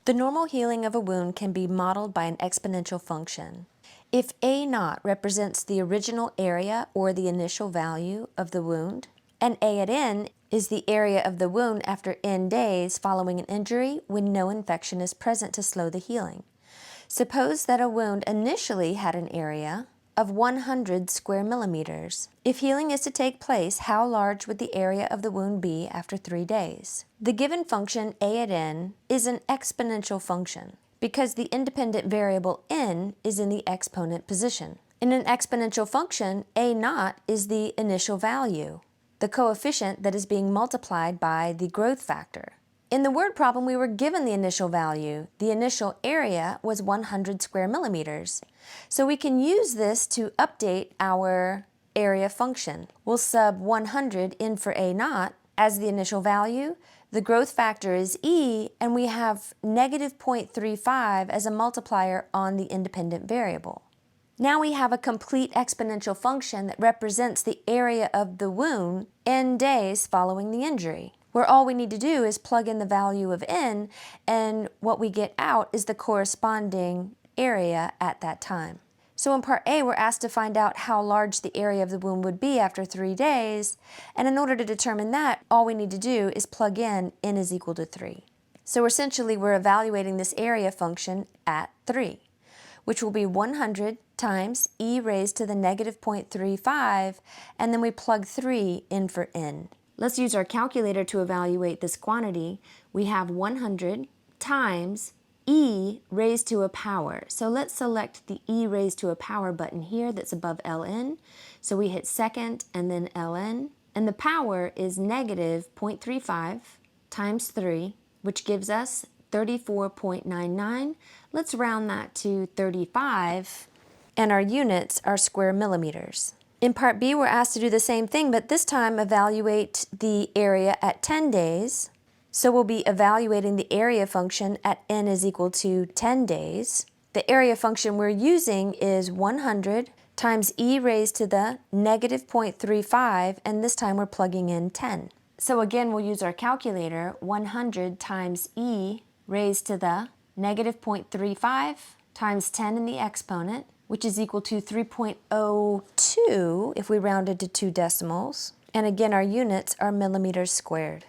The normal healing of a wound can be modeled by an exponential function. If A naught represents the original area or the initial value of the wound, and A at N is the area of the wound after N days following an injury when no infection is present to slow the healing. Suppose that a wound initially had an area of 100 square millimeters. If healing is to take place, how large would the area of the wound be after 3 days? The given function A at N is an exponential function because the independent variable N is in the exponent position. In an exponential function, A naught is the initial value, the coefficient that is being multiplied by the growth factor. In the word problem, we were given the initial value. The initial area was 100 square millimeters. So we can use this to update our area function. We'll sub 100 in for A naught as the initial value. The growth factor is E, and we have negative 0.35 as a multiplier on the independent variable. Now we have a complete exponential function that represents the area of the wound N days following the injury, where all we need to do is plug in the value of N, and what we get out is the corresponding area at that time. So in part A, we're asked to find out how large the area of the wound would be after 3 days, and in order to determine that, all we need to do is plug in N is equal to 3. So essentially, we're evaluating this area function at 3, which will be 100 times e raised to the negative 0.35, and then we plug 3 in for N. Let's use our calculator to evaluate this quantity. We have 100 times e raised to a power. So let's select the e raised to a power button here that's above ln. So we hit second and then ln. And the power is negative 0.35 times 3, which gives us 34.99. Let's round that to 35. And our units are square millimeters. In part B, we're asked to do the same thing, but this time evaluate the area at 10 days. So we'll be evaluating the area function at n is equal to 10 days. The area function we're using is 100 times e raised to the negative 0.35, and this time we're plugging in 10. So again, we'll use our calculator. 100 times e raised to the negative 0.35 times 10 in the exponent, which is equal to 3.02 if we rounded to 2 decimals. And again, our units are millimeters squared.